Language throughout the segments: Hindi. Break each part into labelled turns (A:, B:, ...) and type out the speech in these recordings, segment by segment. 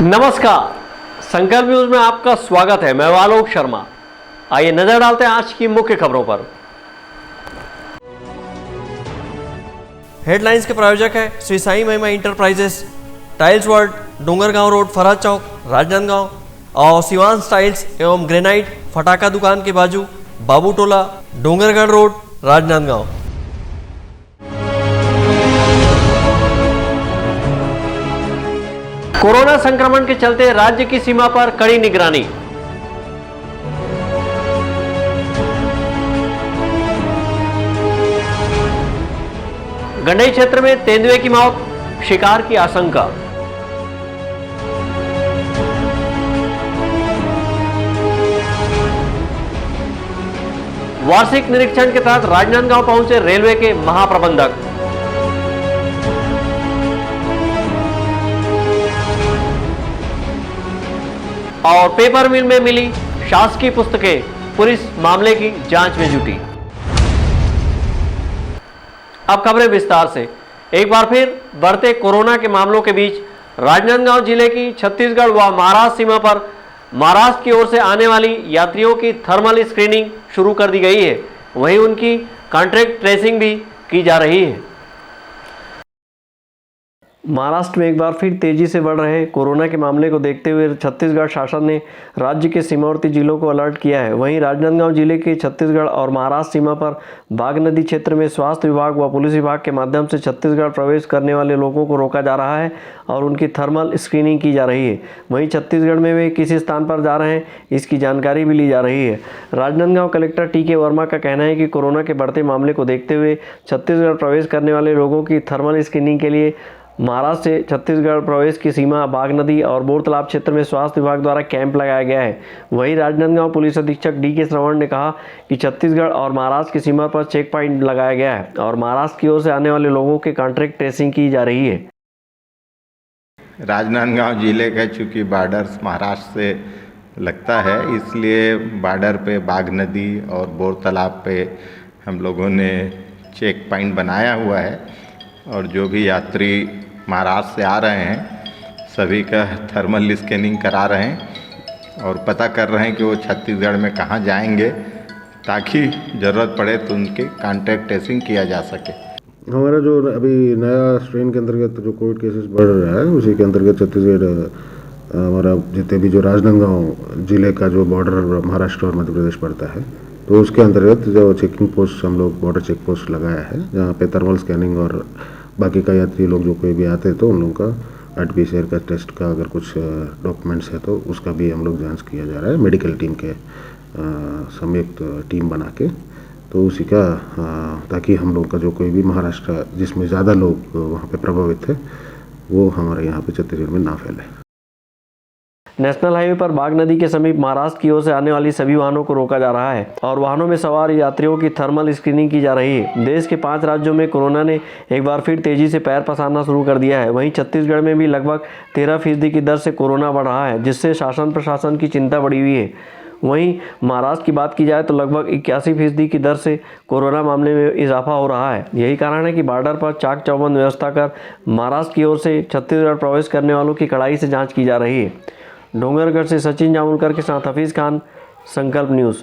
A: नमस्कार, संकल्प न्यूज में आपका स्वागत है। मैं आलोक शर्मा। आइए नजर डालते हैं आज की मुख्य खबरों पर। हेडलाइंस के प्रायोजक है Shri Sai Mahima enterprises, tiles world, Dongargaon road, Faraz Chowk, Rajnandgaon और सिवान टाइल्स एवं ग्रेनाइट फटाका दुकान के बाजू, बाबू टोला, डोंगरगढ़ रोड, राजनांदगांव। कोरोना संक्रमण के चलते राज्य की सीमा पर कड़ी निगरानी। गंडई क्षेत्र में तेंदुए की मौत, शिकार की आशंका। वार्षिक निरीक्षण के तहत राजनांदगांव पहुंचे रेलवे के महाप्रबंधक। और पेपर मिल में मिली शासकीय पुस्तकें, पुलिस मामले की जांच में जुटी। अब खबरें विस्तार से। एक बार फिर बढ़ते कोरोना के मामलों के बीच राजनांदगांव जिले की छत्तीसगढ़ व महाराष्ट्र सीमा पर महाराष्ट्र की ओर से आने वाली यात्रियों की थर्मल स्क्रीनिंग शुरू कर दी गई है। वहीं उनकी कॉन्टैक्ट ट्रेसिंग भी की जा रही है। महाराष्ट्र में एक बार फिर तेजी से बढ़ रहे कोरोना के मामले को देखते हुए छत्तीसगढ़ शासन ने राज्य के सीमावर्ती जिलों को अलर्ट किया है। वहीं राजनांदगांव जिले के छत्तीसगढ़ और महाराष्ट्र सीमा पर बाघ नदी क्षेत्र में स्वास्थ्य विभाग व पुलिस विभाग के माध्यम से छत्तीसगढ़ प्रवेश करने वाले लोगों को रोका जा रहा है और उनकी थर्मल स्क्रीनिंग की जा रही है। वहीं छत्तीसगढ़ में वे किस स्थान पर जा रहे हैं, इसकी जानकारी भी ली जा रही है। Rajnandgaon collector TK. वर्मा का कहना है कि कोरोना के बढ़ते मामले को देखते हुए छत्तीसगढ़ प्रवेश करने वाले लोगों की थर्मल स्क्रीनिंग के लिए महाराष्ट्र से छत्तीसगढ़ प्रवेश की सीमा बाघ नदी और बोर तालाब क्षेत्र में स्वास्थ्य विभाग द्वारा कैंप लगाया गया है। वहीं राजनांदगांव पुलिस अधीक्षक डी.के. श्रवण ने कहा कि छत्तीसगढ़ और महाराष्ट्र की सीमा पर चेक पॉइंट लगाया गया है और महाराष्ट्र की ओर से आने वाले लोगों के कॉन्टैक्ट ट्रेसिंग की जा रही है।
B: राजनांदगांव जिले का चूँकि बॉर्डर महाराष्ट्र से लगता है, इसलिए बॉर्डर पे बाघ नदी और बोर तालाब पे हम लोगों ने चेक पॉइंट बनाया हुआ है और जो भी यात्री महाराष्ट्र से आ रहे हैं सभी का थर्मल स्कैनिंग करा रहे हैं और पता कर रहे हैं कि वो छत्तीसगढ़ में कहाँ जाएंगे, ताकि ज़रूरत पड़े तो उनकी कॉन्टैक्ट ट्रेसिंग किया जा सके।
C: हमारा जो अभी नया स्ट्रेन के अंतर्गत जो कोविड केसेस बढ़ रहा है, उसी के अंतर्गत छत्तीसगढ़ हमारा जितने भी जो राजनांदगांव जिले का जो बॉर्डर महाराष्ट्र और मध्य प्रदेश पड़ता है, तो उसके अंतर्गत जो चेकिंग पोस्ट हम लोग बॉर्डर चेक पोस्ट लगाया है, जहाँ पे थर्मल स्कैनिंग और बाकी का यात्री लोग जो कोई भी आते हैं तो उन लोगों का RT-PCR का टेस्ट का अगर कुछ डॉक्यूमेंट्स है तो उसका भी हम लोग जांच किया जा रहा है मेडिकल टीम के संयुक्त टीम बना के, तो उसी का ताकि हम लोग का जो कोई भी महाराष्ट्र जिसमें ज़्यादा लोग वहाँ पे प्रभावित है वो हमारे यहाँ पे छत्तीसगढ़ में ना फैले।
A: नेशनल हाईवे पर बाघ नदी के समीप महाराष्ट्र की ओर से आने वाली सभी वाहनों को रोका जा रहा है और वाहनों में सवार यात्रियों की थर्मल स्क्रीनिंग की जा रही है। देश के 5 राज्यों में कोरोना ने एक बार फिर तेजी से पैर पसारना शुरू कर दिया है। वहीं छत्तीसगढ़ में भी लगभग 13% की दर से कोरोना बढ़ रहा है, जिससे शासन प्रशासन की चिंता बढ़ी हुई है। वहीं महाराष्ट्र की बात की जाए तो लगभग 81% की दर से कोरोना मामले में इजाफा हो रहा है। यही कारण है कि बॉर्डर पर चाक चौबंद व्यवस्था कर महाराष्ट्र की ओर से छत्तीसगढ़ प्रवेश करने वालों की कड़ाई से जाँच की जा रही है। डोंगरगढ़ से सचिन जामुलकर के साथ हफीज खान, संकल्प न्यूज।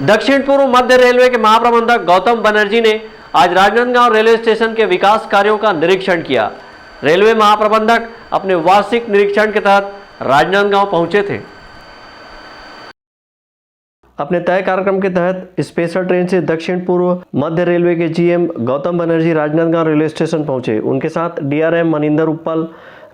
A: दक्षिण पूर्व मध्य रेलवे के महाप्रबंधक गौतम बनर्जी ने आज राजनांदगांव रेलवे स्टेशन के विकास कार्यों का निरीक्षण किया। रेलवे महाप्रबंधक अपने वार्षिक निरीक्षण के तहत राजनांदगांव पहुंचे थे। अपने तय कार्यक्रम के तहत स्पेशल ट्रेन से दक्षिण पूर्व मध्य रेलवे के GM Gautam Banerjee Rajnandgaon railway station पहुंचे। उनके साथ DRM मनिंदर उप्पल,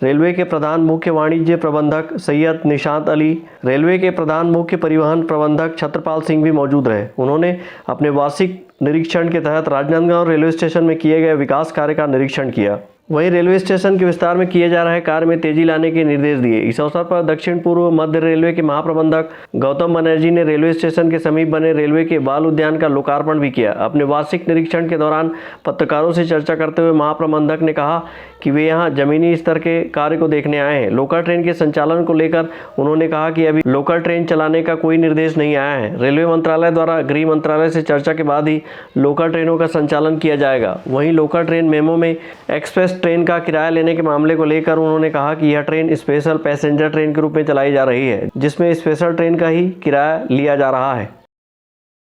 A: रेलवे के प्रधान मुख्य वाणिज्य प्रबंधक सैयद निशांत अली, रेलवे के प्रधान मुख्य परिवहन प्रबंधक छत्रपाल सिंह भी मौजूद रहे। उन्होंने अपने वार्षिक निरीक्षण के तहत राजनांदगांव रेलवे स्टेशन में किए गए विकास कार्य का निरीक्षण किया। वहीं रेलवे स्टेशन के विस्तार में किए जा रहे कार्य में तेजी लाने के निर्देश दिए। इस अवसर पर दक्षिण पूर्व मध्य रेलवे के महाप्रबंधक गौतम बनर्जी ने रेलवे स्टेशन के समीप बने रेलवे के बाल उद्यान का लोकार्पण भी किया। अपने वार्षिक निरीक्षण के दौरान पत्रकारों से चर्चा करते हुए महाप्रबंधक ने कहा कि वे यहां जमीनी स्तर के कार्य को देखने आए हैं। लोकल ट्रेन के संचालन को लेकर उन्होंने कहा कि अभी लोकल ट्रेन चलाने का कोई निर्देश नहीं आया है। रेलवे मंत्रालय द्वारा गृह मंत्रालय से चर्चा के बाद ही लोकल ट्रेनों का संचालन किया जाएगा। वहीं लोकल ट्रेन मेमो में एक्सप्रेस एक्सप्रेस ट्रेन का किराया लेने के मामले को लेकर उन्होंने कहा कि यह ट्रेन स्पेशल पैसेंजर ट्रेन के रूप में चलाई जा रही है, जिसमें स्पेशल ट्रेन का ही किराया लिया जा रहा है।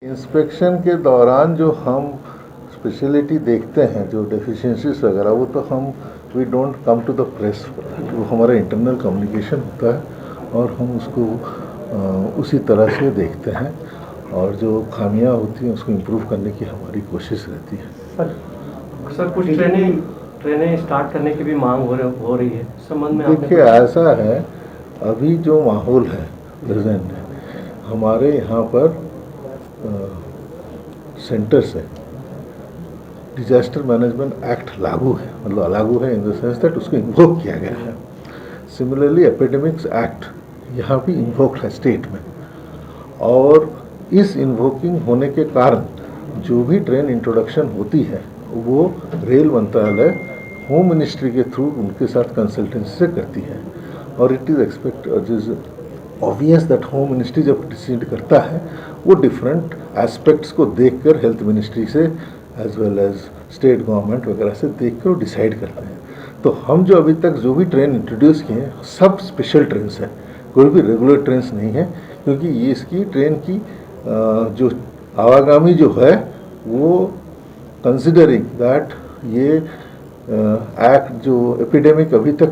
D: इंस्पेक्शन के दौरान जो हम स्पेशलिटी देखते हैं, जो डेफिशिएंसीज वगैरह, वो तो हम we don't come to the press, वो हमारा इंटरनल कम्युनिकेशन होता है और हम उसको उसी तरह से देखते हैं और जो खामियां होती हैं उसको इम्प्रूव करने की हमारी कोशिश रहती है।
A: सर कुछ ट्रेनें स्टार्ट करने की भी मांग हो रही है, इस संबंध में
D: देखिए ऐसा है, अभी जो माहौल है प्रेजेंट है, हमारे यहाँ पर सेंटर से डिजास्टर मैनेजमेंट एक्ट लागू है, मतलब लागू है इन द सेंस दैट उसको इन्वोक किया गया है। सिमिलरली एपिडेमिक्स एक्ट यहाँ भी इन्वोक्ड है स्टेट में, और इस इन्वोकिंग होने के कारण जो भी ट्रेन इंट्रोडक्शन होती है वो रेल मंत्रालय होम मिनिस्ट्री के थ्रू उनके साथ कंसल्टेंसी से करती है, और it is obvious that home ministry जब डिसाइड करता है वो डिफरेंट एस्पेक्ट्स को देखकर हेल्थ मिनिस्ट्री से as well as state government वगैरह से देखकर डिसाइड करते हैं। तो हम जो अभी तक जो भी ट्रेन इंट्रोड्यूस किए हैं सब स्पेशल ट्रेन हैं, कोई भी रेगुलर ट्रेन नहीं है, क्योंकि ये इसकी ट्रेन की जो आवागामी जो है वो कंसिडरिंग दैट ये एक्ट जो एपिडेमिक अभी तक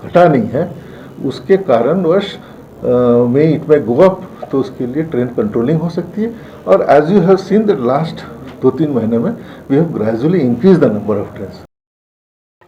D: घटा नहीं है उसके कारणवश में इट में गो अप, तो उसके लिए ट्रेन कंट्रोलिंग हो सकती है। और as you have seen that last 2-3 महीने में we have gradually increase the number of trains.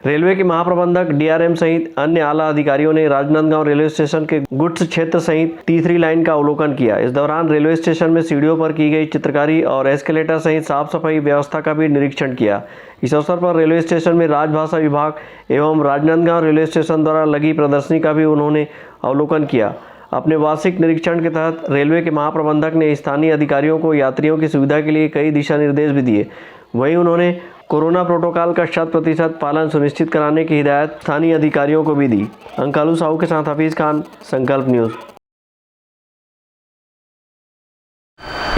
A: Railway के महाप्रबंधक डीआरएम सहित अन्य आला अधिकारियों ने राजनांदगांव रेलवे स्टेशन के गुड्स क्षेत्र सहित तीसरी लाइन का अवलोकन किया। इस दौरान रेलवे स्टेशन में सीढ़ियों पर की गई चित्रकारी और एस्केलेटर सहित साफ सफाई व्यवस्था का भी निरीक्षण किया। इस अवसर पर रेलवे स्टेशन में राजभाषा विभाग एवं राजनांदगांव रेलवे स्टेशन द्वारा लगी प्रदर्शनी का भी उन्होंने अवलोकन किया। अपने वार्षिक निरीक्षण के तहत रेलवे के महाप्रबंधक ने स्थानीय अधिकारियों को यात्रियों की सुविधा के लिए कई दिशा निर्देश भी दिए। वहीं उन्होंने कोरोना प्रोटोकॉल का 100% पालन सुनिश्चित कराने की हिदायत स्थानीय अधिकारियों को भी दी। अंकालू साहू के साथ हफीज खान, संकल्प न्यूज।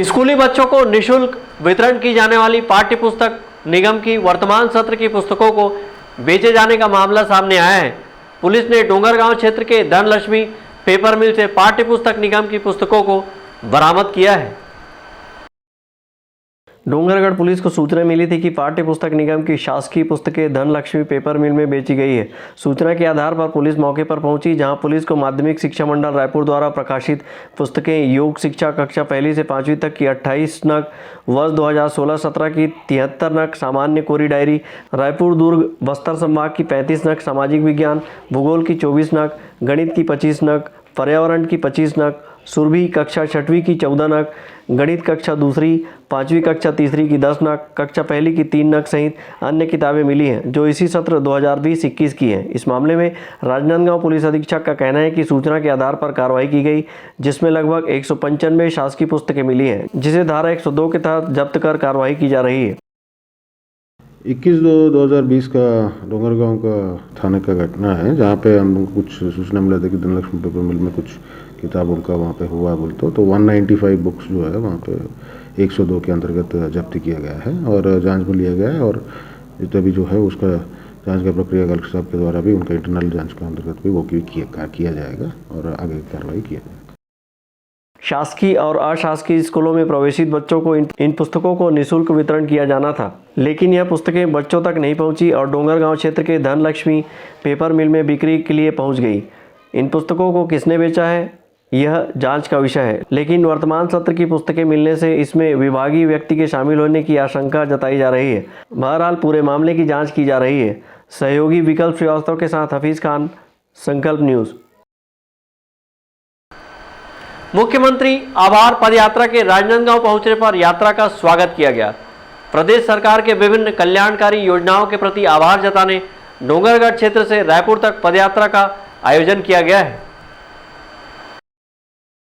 A: स्कूली बच्चों को निःशुल्क वितरण की जाने वाली पाठ्य पुस्तक निगम की वर्तमान सत्र की पुस्तकों को बेचे जाने का मामला सामने आया है। पुलिस ने डोंगरगांव क्षेत्र के धनलक्ष्मी पेपर मिल से पाठ्य पुस्तक निगम की पुस्तकों को बरामद किया है। डोंगरगढ़ पुलिस को सूचना मिली थी कि पाठ्य पुस्तक निगम की शासकीय पुस्तकें धनलक्ष्मी पेपर मिल में बेची गई है। सूचना के आधार पर पुलिस मौके पर पहुंची, जहां पुलिस को माध्यमिक शिक्षा मंडल रायपुर द्वारा प्रकाशित पुस्तकें योग शिक्षा कक्षा 1 से 5वीं तक की 28 नग, वर्ष 2016-17 की 73 नग सामान्य कोरी डायरी, रायपुर दुर्ग बस्तर संभाग की 35 नग सामाजिक विज्ञान भूगोल की 24 नग, गणित की 25 नग, पर्यावरण की 25 नग, सुरभि कक्षा 6वीं की 14 नग, गणित कक्षा 2री, 5वीं कक्षा 3री की 10 नग, कक्षा 1 की 3 नग सहित अन्य किताबें मिली हैं, जो इसी सत्र 2020-21 की हैं। इस मामले में राजनांदगांव पुलिस अधीक्षक का कहना है कि सूचना के आधार पर कार्रवाई की गई, जिसमें लगभग 195 शासकीय पुस्तकें मिली हैं, जिसे धारा 102 के तहत जब्त कर कार्रवाई की जा रही है।
C: 21/2/2020 का डोंगरगांव का थाने का घटना है, जहाँ पे हम लोग कुछ सूचना मिला था कि धनलक्ष्मी पेपर मिल में कुछ किताबों का वहाँ पे हुआ बोलते, तो 195 बुक्स जो है वहाँ पे 102 के अंतर्गत जब्त किया गया है और जांच में लिया गया है, और जितना भी जो है उसका जांच का प्रक्रिया कलेक्टर साहब के द्वारा भी उनका इंटरनल जांच के अंतर्गत भी वो किया जाएगा और आगे की कार्रवाई किया जाएगा।
A: शासकीय और अशासकीय स्कूलों में प्रवेशित बच्चों को इन पुस्तकों को निःशुल्क वितरण किया जाना था, लेकिन यह पुस्तकें बच्चों तक नहीं पहुंची और डोंगरगांव क्षेत्र के धनलक्ष्मी पेपर मिल में बिक्री के लिए पहुंच गई। इन पुस्तकों को किसने बेचा है, यह जांच का विषय है, लेकिन वर्तमान सत्र की पुस्तकें मिलने से इसमें विभागीय व्यक्ति के शामिल होने की आशंका जताई जा रही है। बहरहाल पूरे मामले की जाँच की जा रही है। सहयोगी विकल्प श्रीवास्तव के साथ हफीज खान, संकल्प न्यूज़। मुख्यमंत्री आभार पदयात्रा के राजनांदगांव पहुंचने पर यात्रा का स्वागत किया गया। प्रदेश सरकार के विभिन्न कल्याणकारी योजनाओं के प्रति आभार जताने डोंगरगढ़ क्षेत्र से रायपुर तक पदयात्रा का आयोजन किया गया है।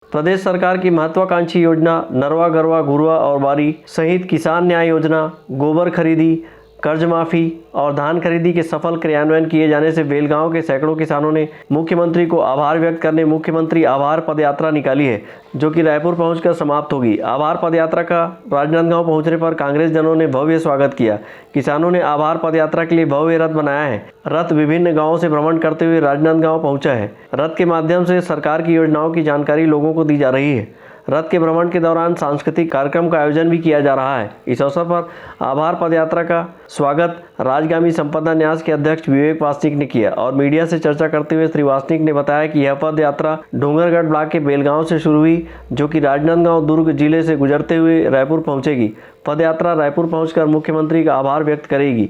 A: प्रदेश सरकार की महत्वाकांक्षी योजना नरवा गरवा घुरवा और बारी सहित किसान न्याय योजना, गोबर खरीदी, कर्ज माफी और धान खरीदी के सफल क्रियान्वयन किए जाने से बेलगांव के सैकड़ों किसानों ने मुख्यमंत्री को आभार व्यक्त करने मुख्यमंत्री आभार पदयात्रा निकाली है, जो कि रायपुर पहुंचकर समाप्त होगी। आभार पदयात्रा का राजनांदगांव पहुंचने पर कांग्रेस जनों ने भव्य स्वागत किया। किसानों ने आभार पदयात्रा के लिए भव्य रथ बनाया है। रथ विभिन्न गाँवों से भ्रमण करते हुए राजनांदगांव पहुंचा है। रथ के माध्यम से सरकार की योजनाओं की जानकारी लोगों को दी जा रही है। रथ के भ्रमण के दौरान सांस्कृतिक कार्यक्रम का आयोजन भी किया जा रहा है। इस अवसर पर आभार पदयात्रा का स्वागत राजगामी संपदा न्यास के अध्यक्ष विवेक वासनिक ने किया और मीडिया से चर्चा करते हुए श्री वासनिक ने बताया कि यह पदयात्रा डोंगरगढ़ ब्लॉक के बेलगांव से शुरू हुई, जो कि राजनांदगांव दुर्ग जिले से गुजरते हुए रायपुर पहुंचेगी। पदयात्रा रायपुर पहुंचकर मुख्यमंत्री का आभार व्यक्त करेगी।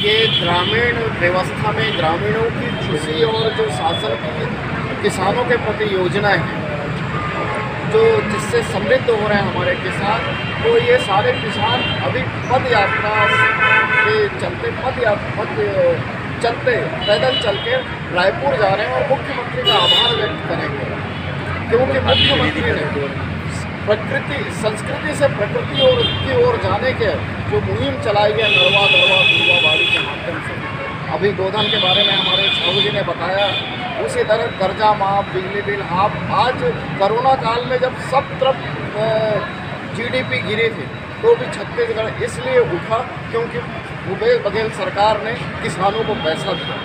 E: ये ग्रामीण व्यवस्था में ग्रामीणों की खुशी और जो शासन की किसानों के प्रति योजनाएं हैं, जो जिससे समृद्ध हो रहे हैं हमारे किसान, तो ये सारे किसान अभी पद यात्रा के चलते पैदल चल के रायपुर जा रहे हैं और मुख्यमंत्री का आभार व्यक्त करेंगे, क्योंकि मुख्यमंत्री ने संस्कृति से प्रकृति और की ओर जाने के जो मुहिम चलाई है नरवा दरवा दुर्वा बाड़ी के माध्यम से, अभी गोधन के बारे में हमारे साहू जी ने बताया, उसी तरह कर्जा माफ, बिजली बिल हाफ। आज कोरोना काल में जब सब तरफ जीडीपी गिरी थी तो भी छत्तीसगढ़ इसलिए उठा क्योंकि भूपेश बघेल सरकार ने किसानों को पैसा दिया।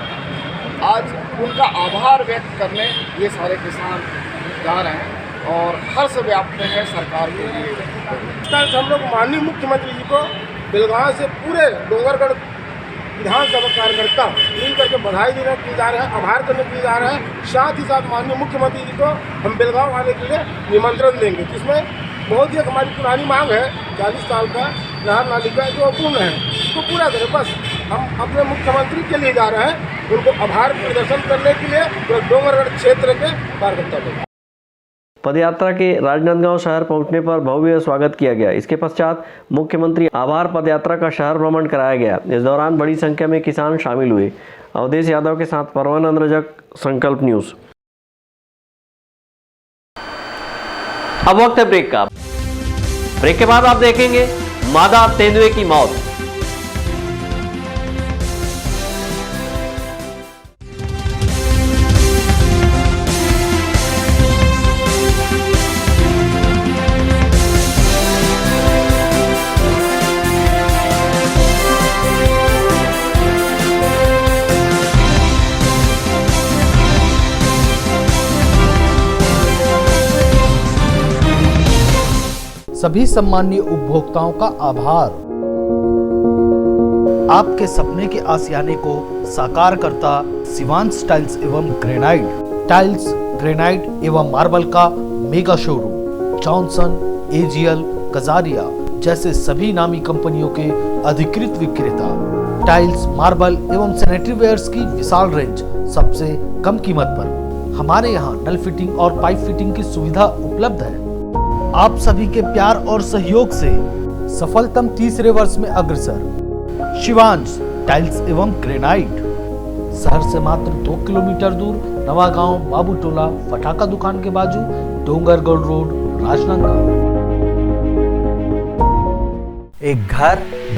E: आज उनका आभार व्यक्त करने ये सारे किसान जा रहे हैं और हर्ष व्याप्त है सरकार के लिए।
F: हम लोग माननीय मुख्यमंत्री जी को बेलगांव से पूरे डोंगरगढ़ विधानसभा कार्यकर्ता मिल करके बधाई देने की जा रहे हैं, आभार करने की जा रहे हैं। साथ ही साथ माननीय मुख्यमंत्री जी को हम बेलगांव आने के लिए निमंत्रण देंगे, जिसमें बहुत ही हमारी पुरानी मांग है 40 साल का नहर नाली का जो अपूर्ण है उसको पूरा करें। बस हम अपने मुख्यमंत्री के लिए जा रहे हैं, उनको आभार प्रदर्शन करने के लिए तो डोंगरगढ़ क्षेत्र के कार्यकर्ता को।
A: पदयात्रा के राजनांदगांव शहर पहुंचने पर भव्य स्वागत किया गया। इसके पश्चात मुख्यमंत्री आभार पदयात्रा का शहर भ्रमण कराया गया। इस दौरान बड़ी संख्या में किसान शामिल हुए। अवधेश यादव के साथ परवानंद रजक, संकल्प न्यूज। अब वक्त है ब्रेक का। ब्रेक के बाद आप देखेंगे मादा तेंदुए की मौत।
G: सभी सम्मानीय उपभोक्ताओं का आभार। आपके सपने के आशियाने को साकार करता शिवांश टाइल्स एवं ग्रेनाइट। टाइल्स, ग्रेनाइट एवं मार्बल का mega showroom. Johnson, AGL, Kajaria जैसे सभी नामी कंपनियों के अधिकृत विक्रेता। टाइल्स, मार्बल एवं सैनिटरी वेयर्स की विशाल रेंज सबसे कम कीमत पर। हमारे यहाँ नल फिटिंग और पाइप फिटिंग की सुविधा उपलब्ध है। आप सभी के प्यार और सहयोग से सफलतम तीसरे वर्ष में अग्रसर। शिवांश टाइल्स एवं ग्रेनाइट, शहर से मात्र 2 किलोमीटर दूर, नवागांव बाबूटोला फटाका दुकान के बाजू, डोंगरगढ़ रोड, राजनांदगांव।
H: एक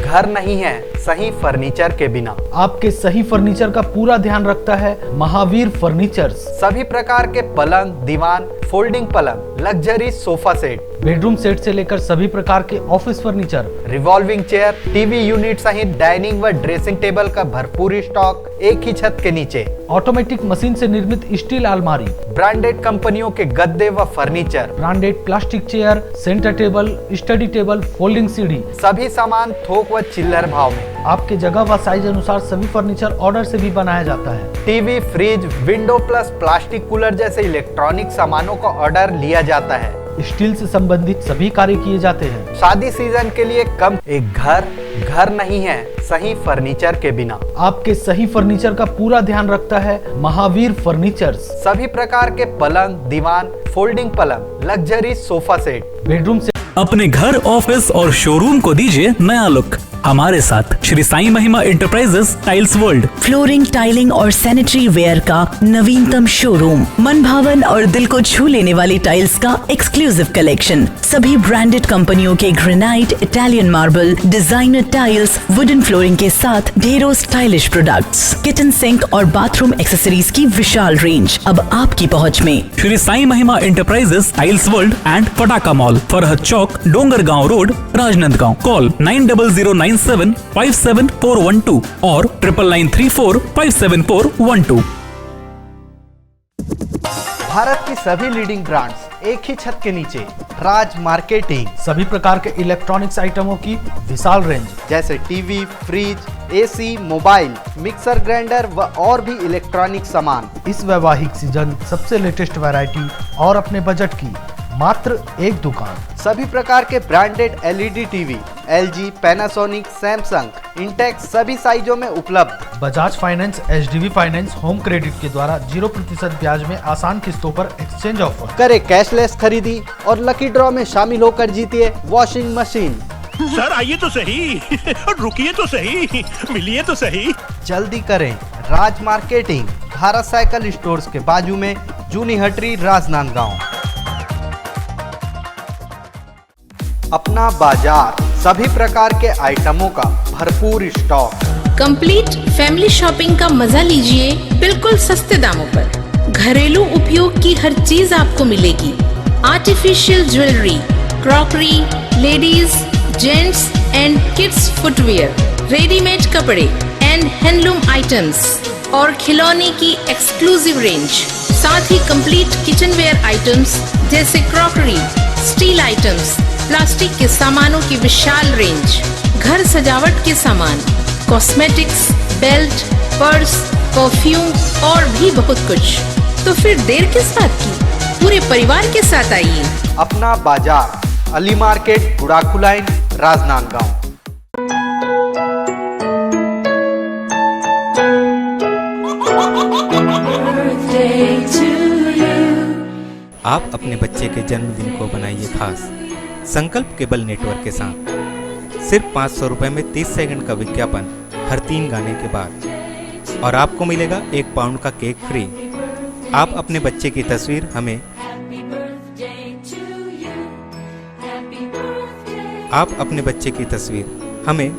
H: घर नहीं है सही फर्नीचर के बिना।
G: आपके सही फर्नीचर का पूरा ध्यान रखता है महावीर फर्नीचर्स।
H: सभी प्रकार के पलंग, दीवान, फोल्डिंग पलंग, luxury sofa set,
G: bedroom set से लेकर सभी प्रकार के office furniture,
H: revolving chair, TV unit सहित डाइनिंग व ड्रेसिंग टेबल का भरपूर स्टॉक एक ही छत के नीचे।
G: ऑटोमेटिक मशीन से निर्मित स्टील अलमारी,
H: ब्रांडेड कंपनियों के गद्दे व furniture,
G: branded plastic chair, centre table, study table, folding सीढ़ी,
H: सभी सामान थोक व चिल्लर भाव में।
G: आपके जगह व साइज अनुसार सभी फर्नीचर ऑर्डर से भी बनाया जाता है।
H: TV, fridge, window plus plastic cooler जैसे इलेक्ट्रॉनिक सामानों का ऑर्डर लिया जाता है।
G: स्टील से संबंधित सभी कार्य किए जाते हैं।
H: शादी सीजन के लिए कम। एक घर नहीं है सही फर्नीचर के बिना।
G: आपके सही फर्नीचर का पूरा ध्यान रखता है महावीर फर्नीचर्स।
H: सभी प्रकार के पलंग, दीवान, फोल्डिंग पलंग, लग्जरी सोफा सेट,
G: बेडरूम से।
I: अपने घर, ऑफिस और शोरूम को दीजिए नया लुक। हमारे साथ Shri Sai Mahima enterprises tiles world,
J: flooring, tiling और सैनिटरी वेयर का नवीनतम शोरूम, मन भावन और दिल को छू लेने वाली टाइल्स का एक्सक्लूसिव कलेक्शन, सभी ब्रांडेड कंपनियों के granite, Italian marble, designer tiles, wooden flooring के साथ ढेरों स्टाइलिश प्रोडक्ट्स, किचन सिंक और बाथरूम एक्सेसरीज की विशाल रेंज अब आपकी पहुंच में।
I: Shri Sai Mahima enterprises tiles world and पटाका mall, Farhad Chowk, Dongargaon road, Rajnandgaon. Call 9009757412 और 9994574412।
H: भारत की सभी लीडिंग ब्रांड्स एक ही छत के नीचे, राज मार्केटिंग।
G: सभी प्रकार के इलेक्ट्रॉनिक्स आइटमों की विशाल रेंज,
H: जैसे TV, fridge, AC, mobile, mixer grinder व और भी इलेक्ट्रॉनिक सामान।
G: इस वैवाहिक सीजन सबसे लेटेस्ट वैरायटी और अपने बजट की मात्र एक दुकान।
H: सभी प्रकार के branded LED TV, LG, Panasonic, Samsung, Intex सभी साइजों में उपलब्ध।
G: Bajaj finance, HDB finance home credit के द्वारा 0% ब्याज में आसान किस्तों पर एक्सचेंज ऑफर।
H: करे कैशलेस खरीदी और लकी ड्रॉ में शामिल होकर जीतिए वॉशिंग मशीन।
K: सर आइए तो सही, रुकिए तो सही, मिलिए तो सही।
H: जल्दी करें, राज मार्केटिंग, भारत साइकिल स्टोर्स के बाजू में, जूनी हटरी, राजनांदगांव। अपना बाजार, सभी प्रकार के आइटमों का भरपूर स्टॉक।
L: कंप्लीट फैमिली शॉपिंग का मजा लीजिए बिल्कुल सस्ते दामों पर। घरेलू उपयोग की हर चीज आपको मिलेगी। Artificial jewellery, crockery, ladies, gents and kids footwear, readymade कपड़े एंड हैंडलूम आइटम्स और खिलौने की एक्सक्लूसिव रेंज, साथ ही कंप्लीट किचनवेयर आइटम्स जैसे क्रॉकरी, स्टील आइटम्स, प्लास्टिक के सामानों की विशाल रेंज, घर सजावट के सामान, कॉस्मेटिक्स, बेल्ट, पर्स, परफ्यूम और भी बहुत कुछ। तो फिर देर किस बात की, पूरे परिवार के साथ आइए।
H: अपना बाजार, अली मार्केट, गुड़ाखू लाइन, राजनांदगांव।
M: आप अपने बच्चे के जन्मदिन को बनाइए खास संकल्प केबल नेटवर्क के साथ। सिर्फ 500 रुपये में 30 सेकंड का विज्ञापन हर 3 गाने के बाद, और आपको मिलेगा 1 पाउंड का केक फ्री। आप अपने बच्चे की तस्वीर हमें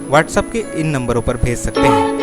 M: व्हाट्सएप के इन नंबरों पर भेज सकते हैं।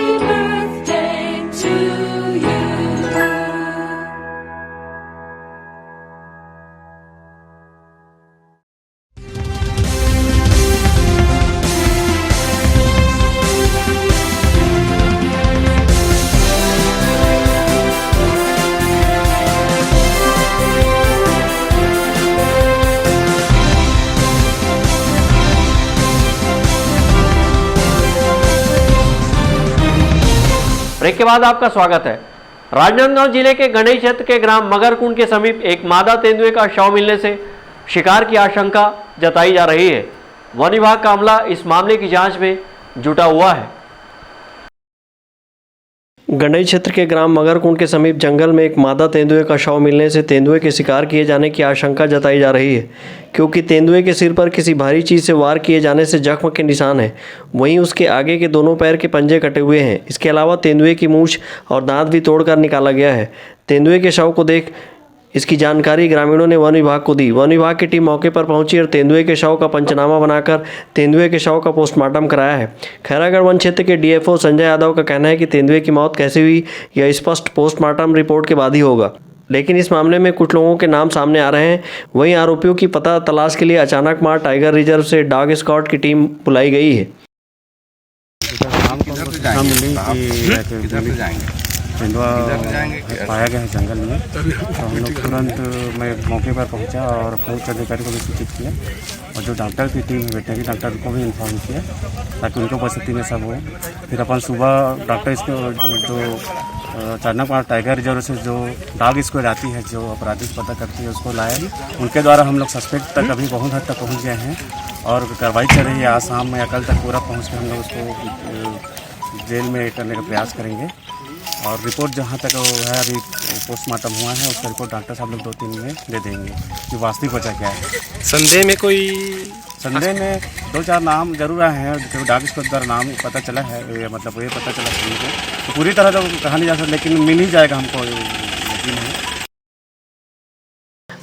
A: ब्रेक के बाद आपका स्वागत है। राजनांदगांव जिले के गणेश क्षेत्र के ग्राम मगरकुंड के समीप एक मादा तेंदुए का शव मिलने से शिकार की आशंका जताई जा रही है। वन विभाग का अमला इस मामले की जांच में जुटा हुआ है। गणेश क्षेत्र के ग्राम मगरकुंड के समीप जंगल में एक मादा तेंदुए का शव मिलने से तेंदुए के शिकार किए जाने की आशंका जताई जा रही है, क्योंकि तेंदुए के सिर पर किसी भारी चीज़ से वार किए जाने से जख्म के निशान हैं। वहीं उसके आगे के दोनों पैर के पंजे कटे हुए हैं। इसके अलावा तेंदुए की मूंछ और दांत भी तोड़कर निकाला गया है। तेंदुए के शव को देख इसकी जानकारी ग्रामीणों ने वन विभाग को दी। वन विभाग की टीम मौके पर पहुंची और तेंदुए के शव का पंचनामा बनाकर तेंदुए के शव का पोस्टमार्टम कराया है। खैरागढ़ वन क्षेत्र के डीएफओ संजय यादव का कहना है कि तेंदुए की मौत कैसे हुई यह स्पष्ट पोस्टमार्टम रिपोर्ट के बाद ही होगा, लेकिन इस मामले में कुछ लोगों के नाम सामने आ रहे हैं। वहीं आरोपियों की पता तलाश के लिए अचानक मार टाइगर रिजर्व से डॉग स्क्वाड की टीम बुलाई गई है।
N: तेंदुआ पाया गया है जंगल में, तो हम लोग तुरंत मैं मौके पर पहुंचा और उच्च अधिकारी को भी सूचित किया और जो डॉक्टर की टीम है वेटनरी डॉक्टर को भी इन्फॉर्म किया ताकि उनको उपस्थिति में सब हो। फिर अपन सुबह डॉक्टर इसको जो अचानक वहाँ टाइगर रिजर्व से जो डॉग स्क्वाड आती है जो अपराधी पता करती है उसको लाया। उनके द्वारा हम लोग सस्पेक्ट तक अभी बहुत हद तक पहुँच गए हैं और कार्रवाई चल रही है। आज शाम या कल तक पूरा पहुँच के हम लोग उसको जेल में करने का प्रयास करेंगे और रिपोर्ट जहाँ तक वो है अभी पोस्टमार्टम हुआ है, उसका रिपोर्ट डॉक्टर साहब लोग 2-3 में दे देंगे कि वास्तविक वजह क्या है।
O: संदेह में कोई
N: संदेह में 2-4 नाम जरूर आए हैं, जो डॉक्टर के द्वारा नाम पता चला है, मतलब ये पता चला तो पूरी तरह तो कहा नहीं जा सकता, लेकिन मिल ही जाएगा हमको यकीन है।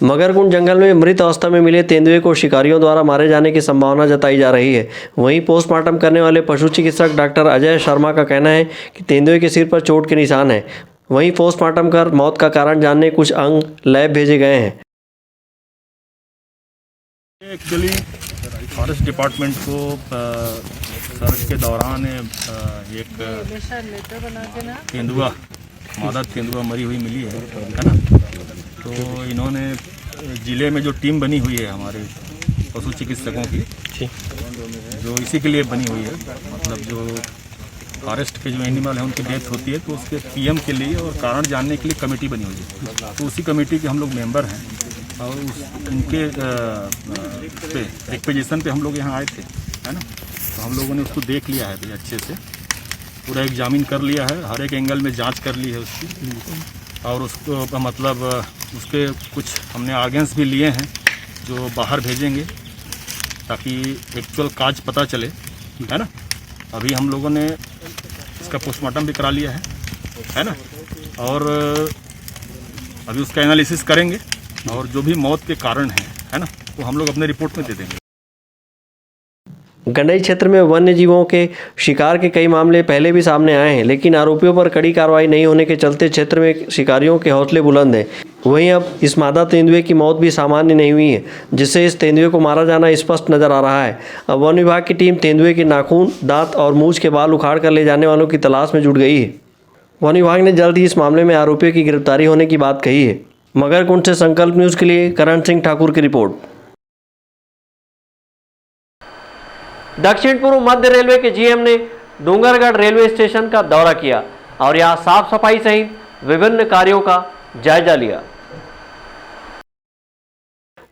A: मगरकुंड जंगल में मृत अवस्था में मिले तेंदुए को शिकारियों द्वारा मारे जाने की संभावना जताई जा रही है। वहीं पोस्टमार्टम करने वाले पशु चिकित्सक डॉक्टर अजय शर्मा का कहना है कि तेंदुए के सिर पर चोट के निशान हैं। वहीं पोस्टमार्टम कर मौत का कारण जानने कुछ अंग लैब भेजे गए हैं।
P: एक्चुअली फॉरेस्ट डिपार्टमेंट को सर्च के दौरान एक तेंदुआ, मादा तेंदुआ मरी हुई मिली है ना। तो इन्होंने ज़िले में जो टीम बनी हुई है हमारे पशु चिकित्सकों की, जो इसी के लिए बनी हुई है, मतलब जो फॉरेस्ट के जो एनिमल हैं उनकी डेथ होती है तो उसके पीएम के लिए और कारण जानने के लिए कमेटी बनी हुई है। तो उसी कमेटी के हम लोग मेंबर हैं और उनके रिक्वेजिशन पे हम लोग यहाँ आए थे, है ना। तो हम लोगों ने उसको देख लिया है भाई, अच्छे से पूरा एग्जामिन कर लिया है, हर एक एंगल में जांच कर ली है उसकी, और उसको मतलब उसके कुछ हमने ऑर्गन्स भी लिए हैं जो बाहर भेजेंगे ताकि एक्चुअल काज पता चले, है ना। अभी हम लोगों ने इसका पोस्टमार्टम भी करा लिया है ना, और अभी उसका एनालिसिस करेंगे और जो भी मौत के कारण है ना, वो हम लोग अपने रिपोर्ट में दे देंगे।
A: गंडई क्षेत्र में वन्य जीवों के शिकार के कई मामले पहले भी सामने आए हैं, लेकिन आरोपियों पर कड़ी कार्रवाई नहीं होने के चलते क्षेत्र में शिकारियों के हौसले बुलंद हैं। वहीं अब इस मादा तेंदुए की मौत भी सामान्य नहीं हुई है, जिससे इस तेंदुए को मारा जाना स्पष्ट नजर आ रहा है। अब वन विभाग की टीम तेंदुए के नाखून, दांत और मूंछ के बाल उखाड़ कर ले जाने वालों की तलाश में जुट गई है। वन विभाग ने जल्द ही इस मामले में आरोपियों की गिरफ्तारी होने की बात कही है। मगरकुंड से संकल्प न्यूज़ के लिए करण सिंह ठाकुर की रिपोर्ट। दक्षिण पूर्व मध्य रेलवे के जीएम ने डोंगरगढ़ रेलवे स्टेशन का दौरा किया और यहां साफ सफाई सहित विभिन्न कार्यों का जायजा लिया।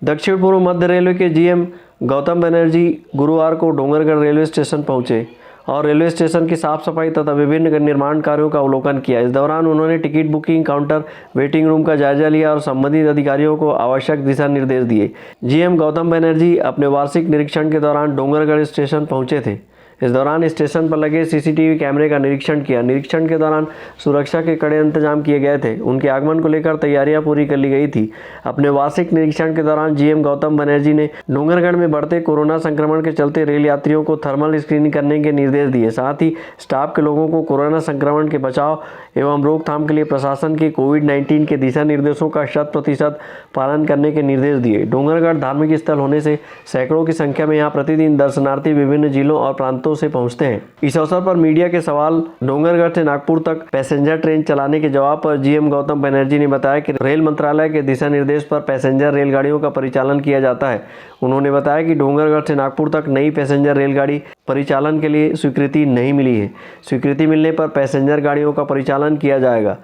A: दक्षिण पूर्व मध्य रेलवे के जीएम गौतम बनर्जी गुरुवार को डोंगरगढ़ रेलवे स्टेशन पहुंचे और रेलवे स्टेशन की साफ सफाई तथा विभिन्न निर्माण कार्यों का अवलोकन किया। इस दौरान उन्होंने ticket booking counter, waiting room का जायजा लिया और संबंधित अधिकारियों को आवश्यक दिशा निर्देश दिए। जीएम गौतम बनर्जी अपने वार्षिक निरीक्षण के दौरान डोंगरगढ़ स्टेशन पहुंचे थे। इस दौरान स्टेशन पर लगे सीसीटीवी कैमरे का निरीक्षण किया। निरीक्षण के दौरान सुरक्षा के कड़े इंतजाम किए गए थे। उनके आगमन को लेकर तैयारियां पूरी कर ली गई थी। अपने वार्षिक निरीक्षण के दौरान जीएम गौतम बनर्जी ने डोंगरगढ़ में बढ़ते कोरोना संक्रमण के चलते रेल यात्रियों को थर्मल स्क्रीनिंग करने के निर्देश दिए। साथ ही स्टाफ के लोगों को कोरोना संक्रमण के बचाव एवं रोकथाम के लिए प्रशासन के कोविड-19 के दिशा निर्देशों का 100% पालन करने के निर्देश दिए। डोंगरगढ़ धार्मिक स्थल होने से सैकड़ों की संख्या में यहाँ प्रतिदिन दर्शनार्थी विभिन्न जिलों और प्रांतों से पहुंचते हैं। इस अवसर पर मीडिया के सवाल डोंगरगढ़ से नागपुर तक पैसेंजर ट्रेन चलाने के जवाब पर जीएम गौतम बनर्जी ने बताया कि रेल मंत्रालय के दिशा निर्देश पर पैसेंजर रेलगाड़ियों का परिचालन किया जाता है। उन्होंने बताया कि डोंगरगढ़ से नागपुर तक नई पैसेंजर रेलगाड़ी परिचालन के लिए स्वीकृति नहीं मिली है। स्वीकृति मिलने पर पैसेंजर गाड़ियों का परिचालन किया जाएगा।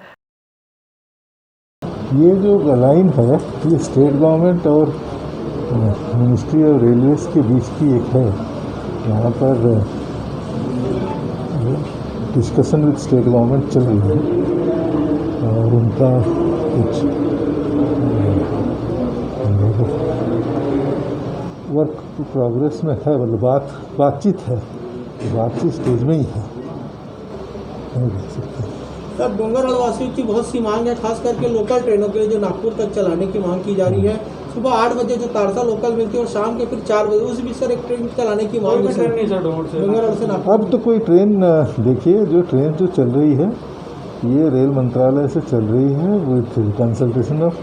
D: ये जो लाइन है ये स्टेट गवर्नमेंट और मिनिस्ट्री ऑफ रेलवेज के बीच की एक है। यहाँ पर डिस्कशन विद स्टेट गवर्नमेंट चल रही है और उनका कुछ वर्क प्रोग्रेस में है, मतलब बातचीत है, बातचीत स्टेज में ही है।
Q: सर, डोंगरगढ़ वासियों की बहुत सी मांग है, खास करके लोकल ट्रेनों के लिए जो नागपुर तक चलाने की मांग की जा रही है। सुबह 8 बजे जो तारसा लोकल मिलती है और शाम के फिर 4 बजे उस बीच सर एक ट्रेन चलाने की मांग है डोंगरगढ़ से नागपुर।
D: अब तो कोई ट्रेन देखिए, जो ट्रेन जो चल रही है ये रेल मंत्रालय से चल रही है विद कंसल्टेशन ऑफ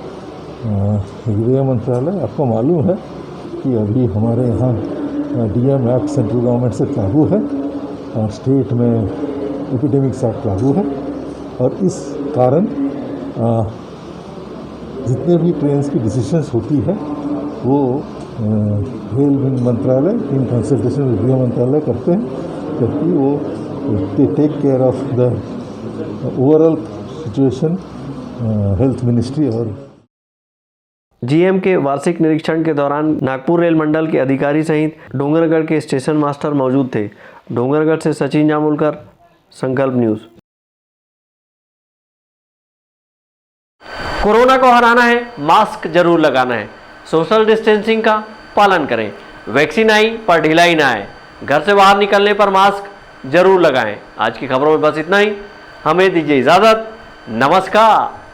D: गृह मंत्रालय। आपको मालूम है कि अभी हमारे यहाँ डीएम एक्ट सेंट्रल गवर्नमेंट से लागू है और स्टेट में एपिडेमिक्स एक्ट लागू है और इस कारण जितने भी ट्रेन की डिसीजंस होती है वो रेल मंत्रालय इन कंसल्टेशन में गृह मंत्रालय करते हैं, जबकि वो they take care of the overall situation health ministry. और
A: जीएम के वार्षिक निरीक्षण के दौरान नागपुर रेल मंडल के अधिकारी सहित डोंगरगढ़ के स्टेशन मास्टर मौजूद थे। डोंगरगढ़ से सचिन जामुलकर, संकल्प न्यूज़। कोरोना को हराना है, मास्क जरूर लगाना है, सोशल डिस्टेंसिंग का पालन करें, वैक्सीन आई पर ढिलाई ना आए, घर से बाहर निकलने पर मास्क जरूर लगाएं। आज की खबरों में बस इतना ही, हमें दीजिए इजाजत, नमस्कार।